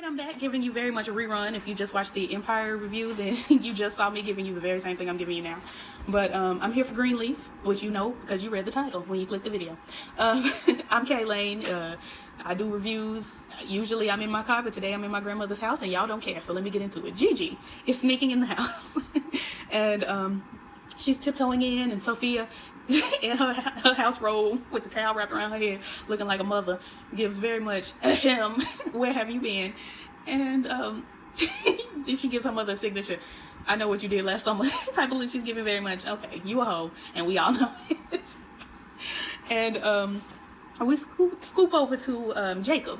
Alright, I'm back giving you very much a rerun. If you just watched the Empire review, then you just saw me giving you the very same thing I'm giving you now. But I'm here for Greenleaf, which you know because you read the title when you clicked the video. I'm Kaylane. I do reviews. Usually I'm in my car, but today I'm in my grandmother's house and y'all don't care, so let me get into it. Gigi is sneaking in the house and she's tiptoeing in, and Sophia in her house robe with the towel wrapped around her head, looking like a mother, gives very much where have you been? And then she gives her mother a signature, I know what you did last summer type of look. She's giving very much, okay, you a hoe, and we all know it. And we scoop over to Jacob.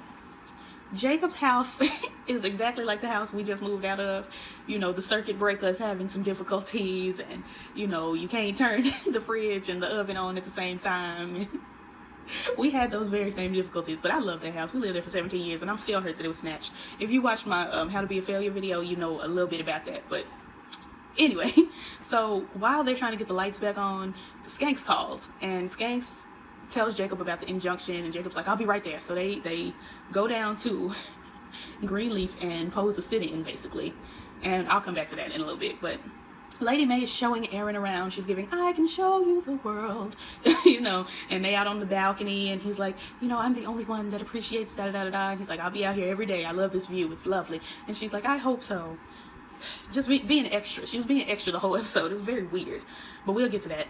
Jacob's house is exactly like the house we just moved out of. You know, the circuit breaker is having some difficulties, and you know, you can't turn the fridge and the oven on at the same time. We had those very same difficulties, but I love that house. We lived there for 17 years and I'm still hurt that it was snatched. If you watch my how to be a failure video, you know a little bit about that. But anyway, so while they're trying to get the lights back on, Skanks calls, and Skanks tells Jacob about the injunction, and Jacob's like, I'll be right there. So they go down to Greenleaf and pose a sit-in basically, and I'll come back to that in a little bit. But Lady May is showing Aaron around. She's giving, I can show you the world, you know, and they out on the balcony, and he's like, you know, I'm the only one that appreciates da-da-da-da-da. And he's like, I'll be out here every day. I love this view. It's lovely. And she's like, I hope so. Just being extra. She was being extra the whole episode. It was very weird, but we'll get to that.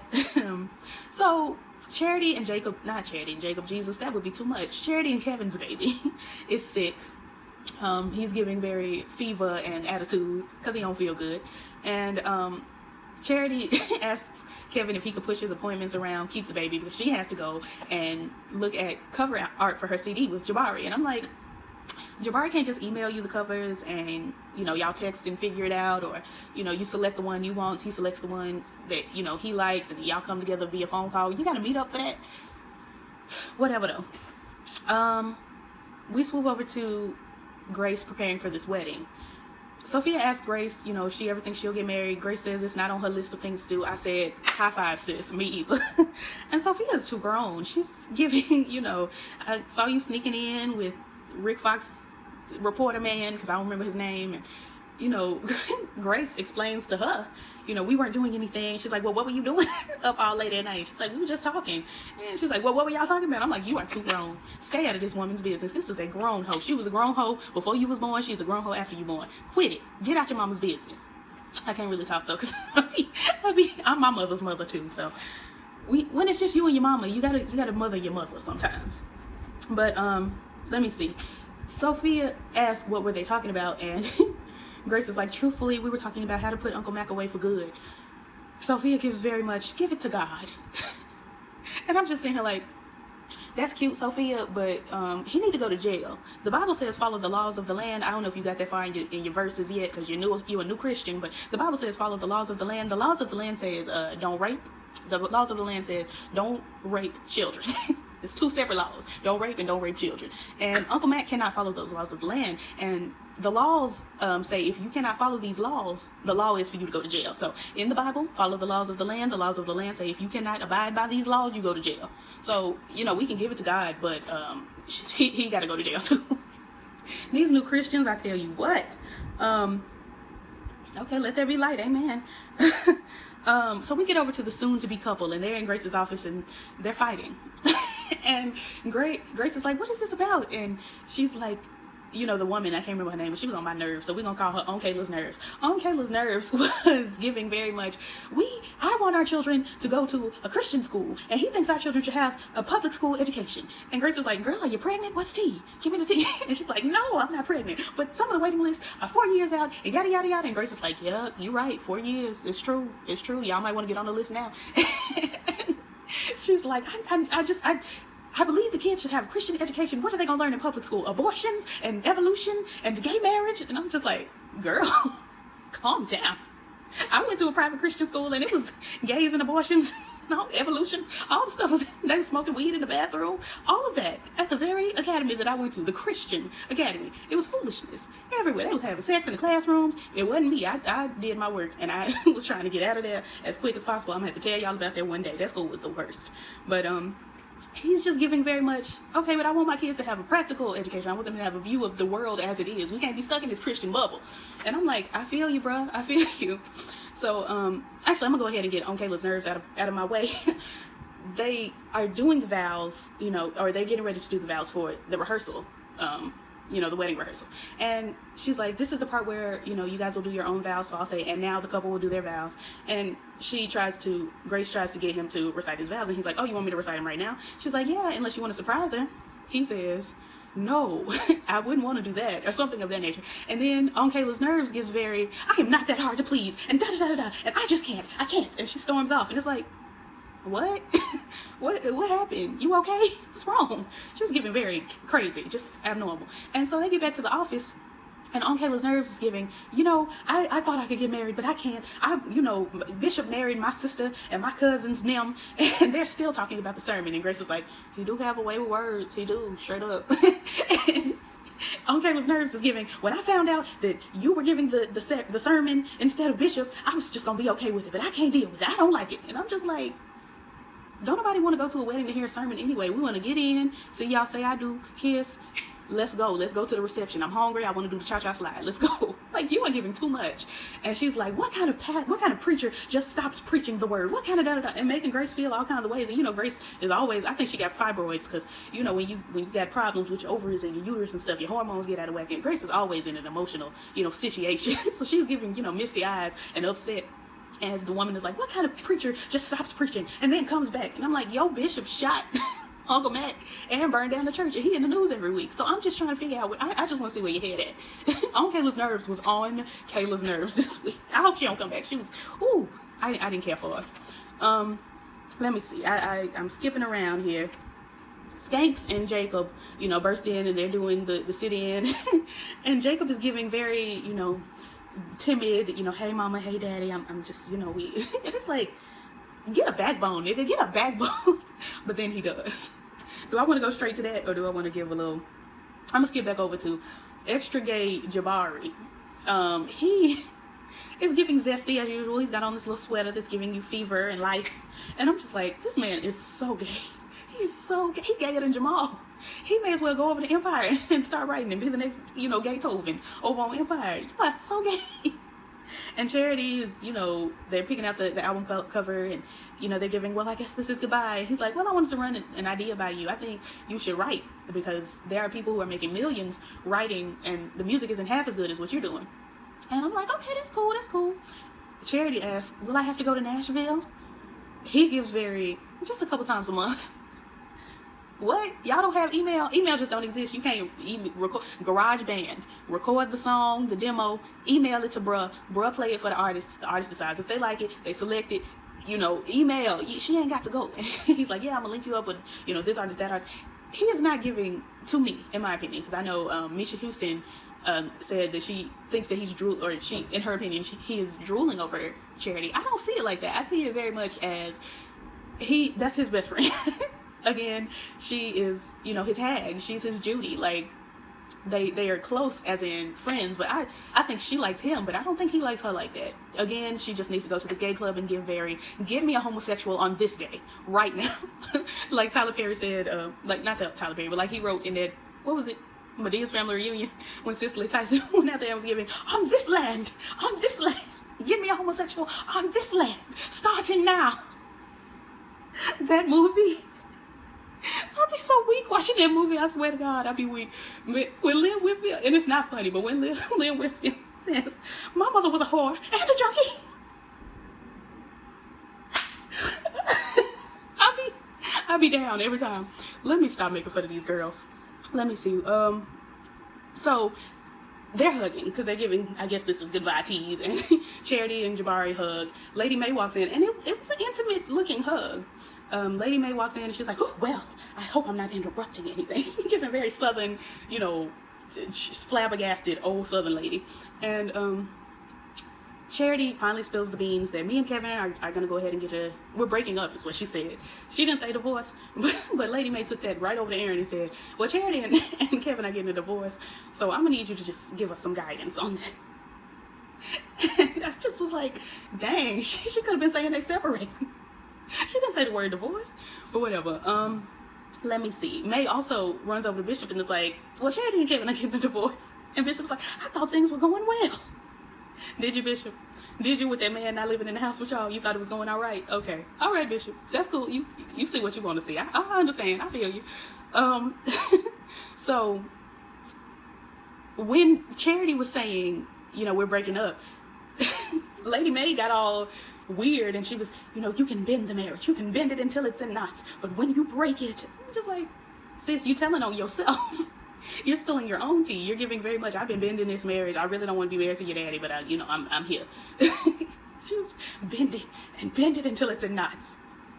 So Charity and Jacob, not Charity and Jacob, Jesus, that would be too much. Charity and Kevin's baby is sick. He's giving very fever and attitude because he don't feel good. And Charity asks Kevin if he could push his appointments around, keep the baby, because she has to go and look at cover art for her CD with Jabari. And I'm like, Jabari can't just email you the covers and, you know, y'all text and figure it out, or, you know, you select the one you want, he selects the ones that, you know, he likes, and y'all come together via phone call. You gotta meet up for that. Whatever though. We swoop over to Grace preparing for this wedding. Sophia asked Grace, you know, if she ever thinks she'll get married. Grace says it's not on her list of things to do. I said, high five, sis, me either. And Sophia's too grown. She's giving, you know, I saw you sneaking in with Rick Fox reporter man, because I don't remember his name, and you know, Grace explains to her, you know, we weren't doing anything. She's like, well, what were you doing up all late at night? She's like, we were just talking. And she's like, well, what were y'all talking about? I'm like, you are too grown. Stay out of this woman's business. This is a grown hoe. She was a grown hoe before you was born. She's a grown hoe after you born. Quit it. Get out your mama's business. I can't really talk though, because I'm my mother's mother too. So when it's just you and your mama, you gotta mother your mother sometimes. But let me see. Sophia asked what were they talking about, and Grace is like, truthfully, we were talking about how to put Uncle Mac away for good. Sophia gives very much, give it to God. And I'm just sitting here like, that's cute, Sophia, but he need to go to jail. The Bible says follow the laws of the land. I don't know if you got that far in your verses yet, because you're a new Christian, but the Bible says follow the laws of the land. The laws of the land says don't rape. The laws of the land says don't rape children. It's two separate laws. Don't rape and don't rape children. And Uncle Mac cannot follow those laws of the land. And the laws say if you cannot follow these laws, the law is for you to go to jail. So in the Bible, follow the laws of the land. The laws of the land say if you cannot abide by these laws, you go to jail. So, you know, we can give it to God, but he got to go to jail too. These new Christians, I tell you what. Okay, let there be light. Amen. So we get over to the soon-to-be couple, and they're in Grace's office, and they're fighting. And Grace is like, what is this about? And she's like, you know, the woman, I can't remember her name, but she was on my nerves, so we're gonna call her on Kayla's nerves. On Kayla's nerves was giving very much, I want our children to go to a Christian school, and he thinks our children should have a public school education. And Grace was like, girl, are you pregnant? What's tea? Give me the tea. And she's like, no, I'm not pregnant, but some of the waiting lists are 4 years out, and yada yada yada. And Grace is like, yeah, you're right, 4 years. It's true. Y'all might want to get on the list now. She's like, I believe the kids should have Christian education. What are they gonna learn in public school? Abortions and evolution and gay marriage? And I'm just like, girl, calm down. I went to a private Christian school, and it was gays and abortions and all evolution, all the stuff they were smoking weed in the bathroom, all of that at the very academy that I went to, the Christian academy. It was foolishness everywhere. They was having sex in the classrooms. It wasn't me. I did my work, and I was trying to get out of there as quick as possible. I'm gonna have to tell y'all about that one day. That school was the worst. But he's just giving very much, okay, but I want my kids to have a practical education. I want them to have a view of the world as it is. We can't be stuck in this Christian bubble. And I'm like, I feel you, bro. I feel you. So, actually, I'm gonna go ahead and get on Kayla's nerves out of my way. They are doing the vows, you know, or they're getting ready to do the vows for the rehearsal, you know, the wedding rehearsal. And she's like, this is the part where, you know, you guys will do your own vows. So I'll say, and now the couple will do their vows. And Grace tries to get him to recite his vows. And he's like, oh, you want me to recite them right now? She's like, yeah, unless you want to surprise her. He says, no, I wouldn't want to do that, or something of that nature. And then on Kayla's nerves gets very, I am not that hard to please, and da-da-da-da-da, and I can't. And she storms off. And it's like, what? what happened? You okay? What's wrong? She was giving very crazy, just abnormal. And so they get back to the office, and on Kayla's nerves is giving, you know, I thought I could get married, but I can't. You know, Bishop married my sister and my cousins, them, and they're still talking about the sermon. And Grace is like, he do have a way with words. He do, straight up. And on Kayla's nerves is giving, when I found out that you were giving the sermon instead of Bishop, I was just gonna be okay with it, but I can't deal with it. I don't like it. And I'm just like, don't nobody want to go to a wedding to hear a sermon anyway. We want to get in, see y'all say I do, kiss, let's go to the reception. I'm hungry, I want to do the cha-cha slide, let's go. Like, you are giving too much. And she's like, what kind of preacher just stops preaching the word? What kind of da-da-da? And making Grace feel all kinds of ways. And you know, Grace is always, I think she got fibroids, because you know, when you got problems with your ovaries and your uterus and stuff, your hormones get out of whack, and Grace is always in an emotional, you know, situation. So she's giving, you know, misty eyes and upset as the woman is like, what kind of preacher just stops preaching and then comes back? And I'm like, yo, Bishop shot Uncle Mac and burned down the church, and he in the news every week. So I'm just trying to figure out, I just want to see where your head at. On Kayla's nerves was on Kayla's nerves this week. I hope she don't come back. She was, ooh, I didn't care for her. Let me see, I'm skipping around here. Skanks and Jacob, you know, burst in, and they're doing the sit-in. And Jacob is giving very, you know, timid, you know, hey mama, hey daddy, I'm just, you know, it is like, get a backbone, nigga, get a backbone. But then he does. Do I want to go straight to that, or do I want to give a little, I'm gonna skip back over to extra gay Jabari. He is giving zesty as usual. He's got on this little sweater that's giving you fever and life, and I'm just like, this man is so gay. He is so gay. He gayer than Jamal. He may as well go over to Empire and start writing and be the next, you know, Gathoven over on Empire. You are so gay. And Charity is, you know, they're picking out the album cover, and, you know, they're giving, well, I guess this is goodbye. He's like, well, I wanted to run an idea by you. I think you should write, because there are people who are making millions writing, and the music isn't half as good as what you're doing. And I'm like, okay, that's cool, that's cool. Charity asks, will I have to go to Nashville? He gives just a couple times a month. What? Y'all don't have email? Email just don't exist. You can't record GarageBand. Record the song, the demo, email it to bruh. Bruh play it for the artist. The artist decides if they like it, they select it. You know, email. She ain't got to go. He's like, yeah, I'm gonna link you up with, you know, this artist, that artist. He is not giving to me, in my opinion, because I know Misha Houston said that she thinks that he's in her opinion, he is drooling over Charity. I don't see it like that. I see it very much as that's his best friend. Again, she is, you know, his hag. She's his Judy. Like, they are close as in friends, but I think she likes him, but I don't think he likes her like that. Again, she just needs to go to the gay club and give me a homosexual on this day, right now. Like Tyler Perry said, like, not Tyler Perry, but like he wrote in that, what was it? Medea's Family Reunion, when Cicely Tyson went out there and was giving, on this land, give me a homosexual on this land, starting now. That movie, I'll be so weak watching that movie. I swear to God, I'll be weak. When Lynn Whitfield, and it's not funny, but when Lynn Whitfield says, my mother was a whore and a junkie, I'll be down every time. Let me stop making fun of these girls. Let me see. So they're hugging because they're giving, I guess this is goodbye tease, and Charity and Jabari hug. Lady May walks in, and it was an intimate looking hug. Lady May walks in and she's like, oh, well, I hope I'm not interrupting anything. Giving a very southern, you know, flabbergasted old southern lady. And Charity finally spills the beans that me and Kevin are going to go ahead and we're breaking up, is what she said. She didn't say divorce, but Lady May took that right over to Aaron and said, well, Charity and Kevin are getting a divorce, so I'm going to need you to just give us some guidance on that. And I just was like, dang, she could have been saying they separating. She didn't say the word divorce, but whatever. let me see. May also runs over to Bishop and is like, well, Charity and Kevin are getting a divorce. And Bishop's like, I thought things were going well. Did you, Bishop? Did you, with that man not living in the house with y'all? You thought it was going all right? Okay. All right, Bishop. That's cool. You see what you want to see. I understand. I feel you. So when Charity was saying, you know, we're breaking up, Lady May got all weird, and she was, you know, you can bend the marriage, you can bend it until it's in knots, but when you break it, I'm just like, sis, you telling on yourself. You're spilling your own tea. You're giving very much, I've been bending this marriage, I really don't want to be married to your daddy, but you know, I'm here. She was bend it until it's in knots.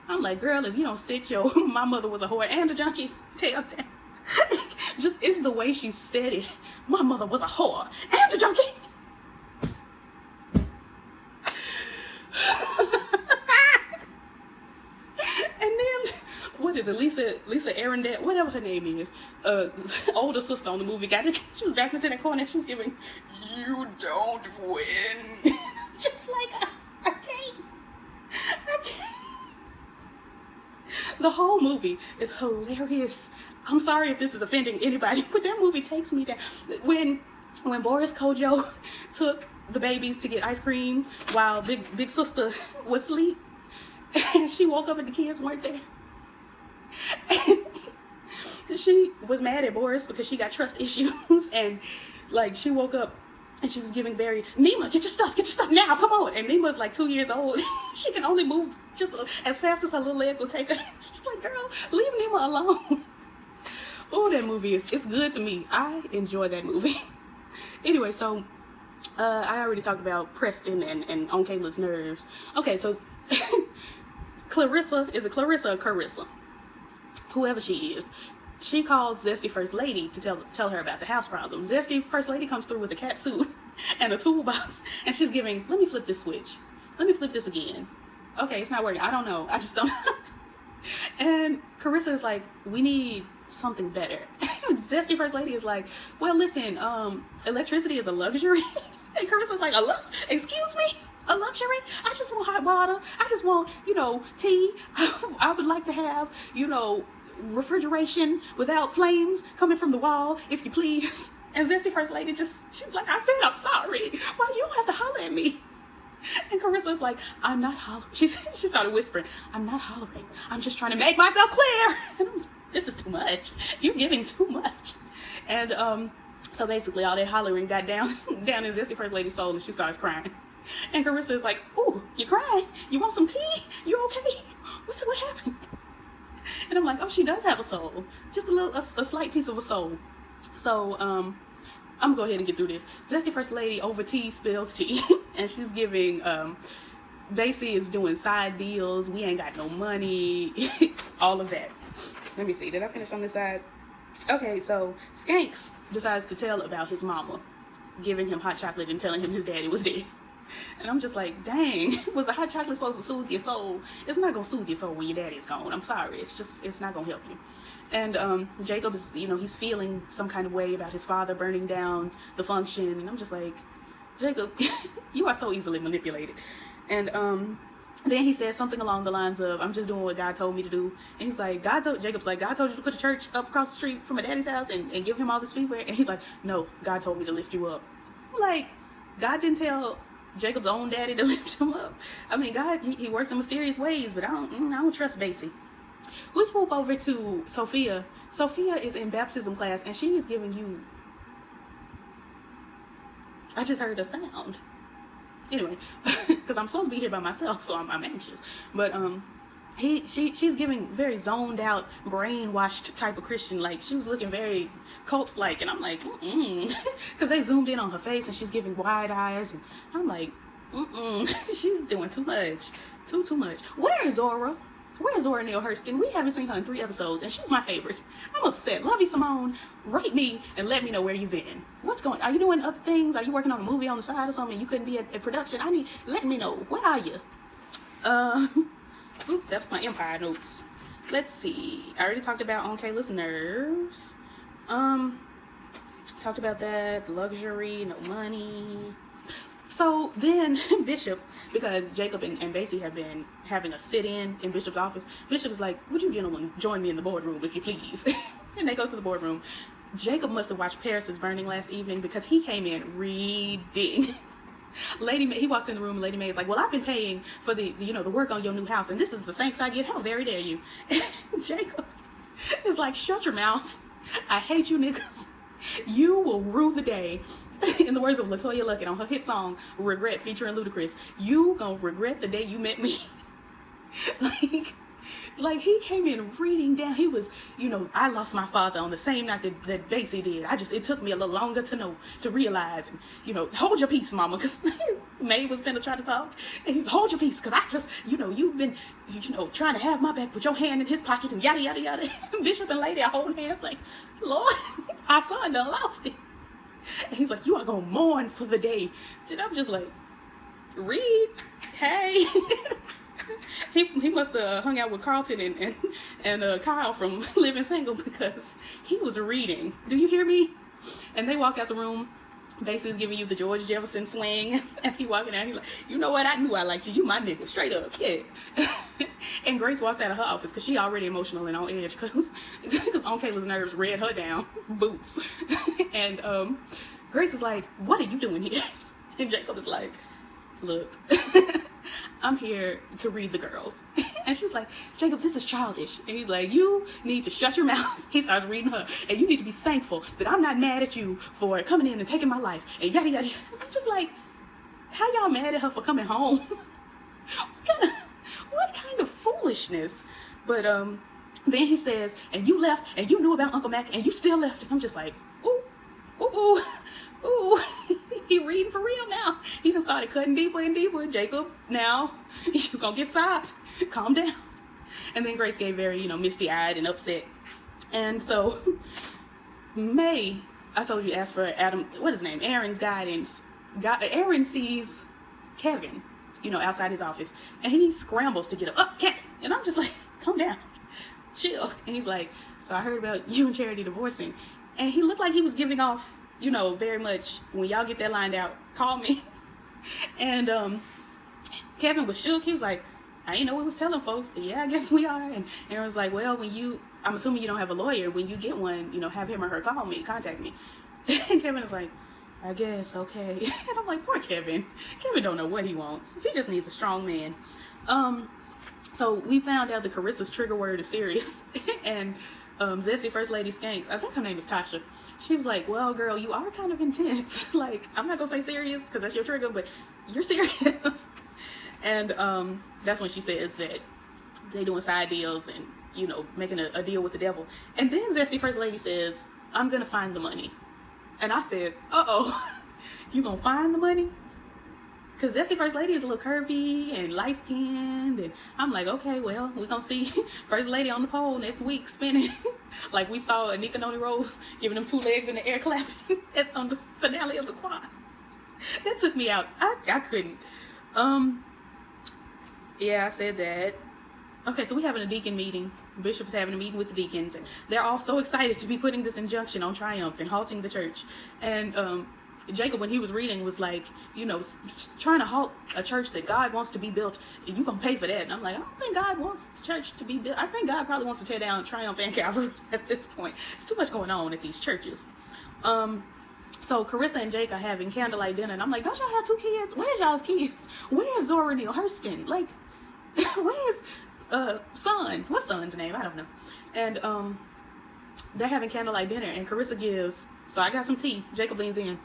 I'm like, girl, if you don't sit your my mother was a whore and a junkie tail down. Just, it's the way she said it. My mother was a whore and a junkie. And then, what is it, Lisa Arendelle, whatever her name is, older sister on the movie, got it. She was back into that corner and she was giving, you don't win. Just like, I can't. The whole movie is hilarious. I'm sorry if this is offending anybody, but that movie takes me down. When Boris Kojo took the babies to get ice cream while big sister was asleep, and she woke up and the kids weren't there. And she was mad at Boris because she got trust issues, and like she woke up and she was giving very, Nima, get your stuff now, come on. And Nima's like 2 years old. She can only move just as fast as her little legs will take her. She's like, girl, leave Nima alone. Oh, that movie it's good to me. I enjoy that movie. Anyway, so I already talked about Preston and on Kayla's nerves. Okay, so Clarissa, is it Clarissa or Carissa? Whoever she is. She calls Zesty First Lady to tell her about the house problem. Zesty First Lady comes through with a cat suit and a toolbox, and she's giving, let me flip this switch. Let me flip this again. Okay, it's not working. I don't know. I just don't know. And Carissa is like, we need something better. Zesty First Lady is like, well, listen, electricity is a luxury. And Carissa's like, excuse me? A luxury? I just want hot water. I just want, you know, tea. I would like to have, you know, refrigeration without flames coming from the wall, if you please. And Zesty First Lady she's like, I said I'm sorry. Why you have to holler at me? And Carissa's like, I'm not hollering. She started whispering, I'm not hollering. I'm just trying to make myself clear. And this is too much. You're giving too much. And so basically all that hollering got down in Zesty First Lady's soul, and she starts crying. And Carissa is like, ooh, you crying? You want some tea? You okay? What happened? And I'm like, oh, she does have a soul. Just a slight piece of a soul. So, I'm gonna go ahead and get through this. Zesty First Lady over tea spills tea. And she's giving, Basie is doing side deals. We ain't got no money. All of that. Let me see. Did I finish on this side? Okay, so Skanks decides to tell about his mama giving him hot chocolate and telling him his daddy was dead. And I'm just like, dang, was the hot chocolate supposed to soothe your soul? It's not gonna soothe your soul when your daddy's gone. I'm sorry, it's not gonna help you. And Jacob is, you know, he's feeling some kind of way about his father burning down the function, and I'm just like, Jacob, you are so easily manipulated. And then he says something along the lines of, I'm just doing what God told me to do. And he's like, Jacob's like, God told you to put a church up across the street from my daddy's house and give him all this fever? And he's like, no, God told me to lift you up. Like, God didn't tell Jacob's own daddy to lift him up. I mean, God, he works in mysterious ways, but I don't trust Basie. We swoop over to Sophia. Sophia is in baptism class, and she is giving you, I just heard a sound. Anyway, because I'm supposed to be here by myself, so I'm anxious. But she's giving very zoned out, brainwashed type of Christian. Like, she was looking very cult-like, and I'm like, because they zoomed in on her face, and she's giving wide eyes, and I'm like, she's doing too much, too much. Where is Zora? Where's Zora Neale Hurston? We haven't seen her in 3 episodes, and she's my favorite. I'm upset. Love you, Simone. Write me and let me know where you've been. What's going on? Are you doing other things? Are you working on a movie on the side or something? You couldn't be at production? Let me know. Where are you? Oop, that's my Empire notes. Let's see. I already talked about on Kayla's nerves. Talked about that. Luxury, no money. So then Bishop, because Jacob and Basie have been having a sit-in Bishop's office, Bishop is like, would you gentlemen join me in the boardroom if you please? And they go to the boardroom. Jacob must have watched Paris is Burning last evening because he came in reading. Lady May, he walks in the room and Lady May is like, well, I've been paying for the work on your new house and this is the thanks I get. How very dare you? And Jacob is like, shut your mouth. I hate you niggas. You will rue the day. In the words of LaToya Luckett on her hit song Regret featuring Ludacris, you gonna regret the day you met me. like he came in reading down. He was, I lost my father on the same night that Basie did. It took me a little longer to realize, and hold your peace, mama, because May was finna try to talk, and he hold your peace, because I just, you've been, trying to have my back with your hand in his pocket, and yada yada yada. Bishop and Lady are holding hands like, Lord, our son done lost it. And he's like, you are gonna mourn for the day. And I'm just like, read, hey. he must have hung out with Carlton and Kyle from Living Single because he was reading. Do you hear me? And they walk out the room. Basically giving you the George Jefferson swing as he walking out. He's like, you know what? I knew I liked you. You my nigga, straight up, yeah. And Grace walks out of her office because she already emotional and on edge because Aunt Kayla's nerves read her down, boots. And Grace is like, what are you doing here? And Jacob is like, look, I'm here to read the girls. And she's like, Jacob, this is childish. And he's like, you need to shut your mouth. He starts reading her. And you need to be thankful that I'm not mad at you for coming in and taking my life. And yada yada. I'm just like, how y'all mad at her for coming home? What kind of foolishness? But then he says, and you left, and you knew about Uncle Mac, and you still left. And I'm just like, ooh, ooh, ooh, ooh. He reading for real now. He done started cutting deeper and deeper. Jacob, now you gonna get socked. Calm down. And then Grace gave very, misty-eyed and upset. And so May, I told you, asked for Adam, what is his name? Aaron's guidance. Aaron sees Kevin, outside his office, and he scrambles to get up. Oh, Kevin! And I'm just like, calm down, chill. And he's like, so I heard about you and Charity divorcing. And he looked like he was giving off, very much, when y'all get that lined out, call me. And Kevin was shook. He was like, I didn't know what was telling folks. Yeah, I guess we are. And Aaron was like, well, I'm assuming you don't have a lawyer. When you get one, have him or her contact me. And Kevin is like, I guess, okay. And I'm like, poor Kevin. Kevin don't know what he wants. He just needs a strong man. So we found out that Carissa's trigger word is serious. And Zesty First Lady Skanks, I think her name is Tasha. She was like, well, girl, you are kind of intense. Like, I'm not gonna say serious because that's your trigger, but you're serious. And that's when she says that they doing side deals and, making a deal with the devil. And then Zesty First Lady says, I'm gonna find the money. And I said, uh-oh, you gonna find the money? Because Zesty First Lady is a little curvy and light-skinned. And I'm like, okay, well, we're gonna see First Lady on the pole next week spinning. Like we saw Anika Noni Rose giving them 2 legs in the air clapping on the finale of the quad. That took me out. I couldn't. Yeah, I said that. Okay, so we're having a deacon meeting. Bishop is having a meeting with the deacons, and they're all so excited to be putting this injunction on Triumph and halting the church. And Jacob, when he was reading, was like, trying to halt a church that God wants to be built, you gonna pay for that. And I'm like, I don't think God wants the church to be built. I think God probably wants to tear down Triumph and Calvary at this point. It's too much going on at these churches. So Carissa and Jake are having candlelight dinner, and I'm like, don't y'all have 2 kids? Where's y'all's kids? Where's Zora Neale Hurston? Like, where's son? What's son's name? I don't know. And they're having candlelight dinner, and Carissa gives, so I got some tea. Jacob leans in.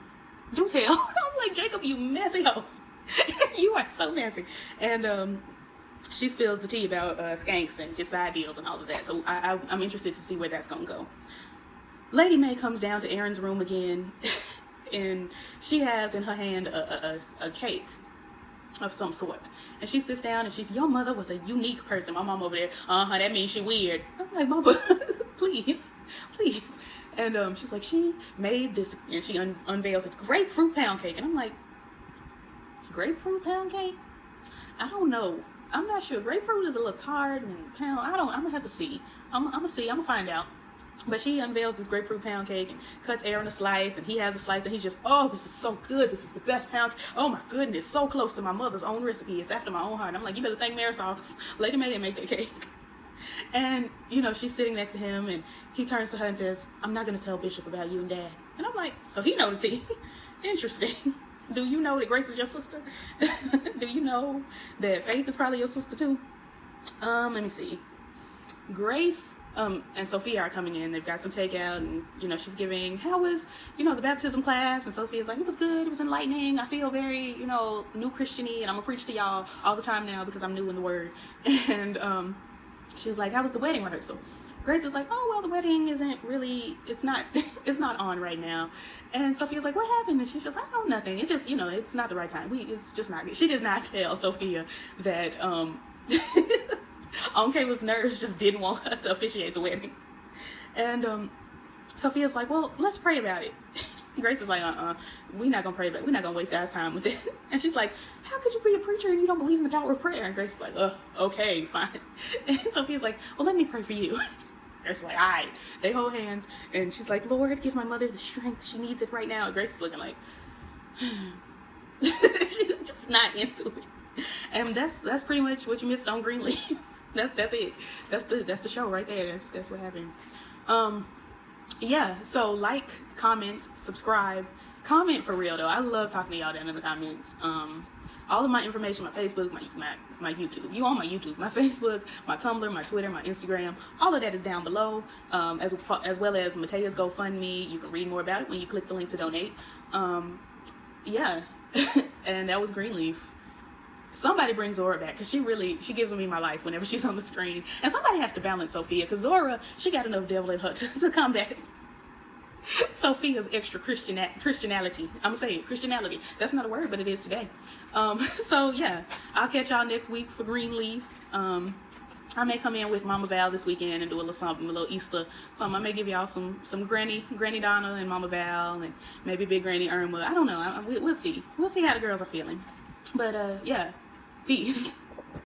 Do tell. I'm like, Jacob, you messy hoe. You are so messy. And she spills the tea about Skanks and his side deals and all of that. So I'm interested to see where that's gonna go. Lady May comes down to Aaron's room again, and she has in her hand a cake of some sort. And she sits down and she's, your mother was a unique person. My mom over there, that means she weird. I'm like, Mama, please. And she's like, she made this, and she unveils a grapefruit pound cake. And I'm like, grapefruit pound cake? I don't know. I'm not sure. Grapefruit is a little tart, and pound, I'm gonna have to see. I'm gonna find out. But she unveils this grapefruit pound cake and cuts Aaron a slice, and he has a slice, and he's just, oh, this is so good. This is the best pound. Oh my goodness, so close to my mother's own recipe. It's after my own heart. I'm like, you better thank Marisol, because Lady May didn't make that cake. And, you know, she's sitting next to him, and he turns to her and says, I'm not going to tell Bishop about you and Dad. And I'm like, so he know the tea. Interesting. Do you know that Grace is your sister? Do you know that Faith is probably your sister too? Let me see. Grace and Sophia are coming in. They've got some takeout, and you know, she's giving, how was, you know, the baptism class? And Sophia's like, it was good, it was enlightening, I feel very, you know, new Christian-y, and I'm gonna preach to y'all all the time now because I'm new in the word. And she was like, how was the wedding rehearsal? Grace is like, oh, well, the wedding isn't really, it's not on right now. And Sophia's like, what happened? And she's just like, oh, nothing. It just, you know, it's not the right time. It's just not, she did not tell Sophia that, on Kayla's nerves just didn't want her to officiate the wedding. And Sophia's like, well, let's pray about it. Grace is like, we're not gonna pray about it. We're not gonna waste God's time with it. And she's like, how could you be a preacher and you don't believe in the power of prayer? And Grace is like, okay, fine. And Sophia's like, well, let me pray for you. Grace is like, all right. They hold hands, and she's like, Lord, give my mother the strength. She needs it right now. And Grace is looking like, she's just not into it. And that's pretty much what you missed on Greenleaf. That's it. That's the show right there. That's what happened. Yeah, so like, comment, subscribe, comment for real though. I love talking to y'all down in the comments. All of my information, my Facebook, my YouTube. You on my YouTube, my Facebook, my Tumblr, my Twitter, my Instagram, all of that is down below, as well as Matea's GoFundMe. You can read more about it when you click the link to donate. Yeah, and that was Greenleaf. Somebody bring Zora back, because she gives me my life whenever she's on the screen. And somebody has to balance Sophia, because Zora, she got enough devil in her to combat Sophia's extra Christianality. I'm gonna say it, Christianality. That's not a word, but it is today. So yeah, I'll catch y'all next week for Greenleaf. I may come in with Mama Val this weekend and do a little something, a little Easter something. I may give y'all some Granny Donna and Mama Val, and maybe Big Granny Irma. I don't know. We'll see. We'll see how the girls are feeling. But yeah, peace.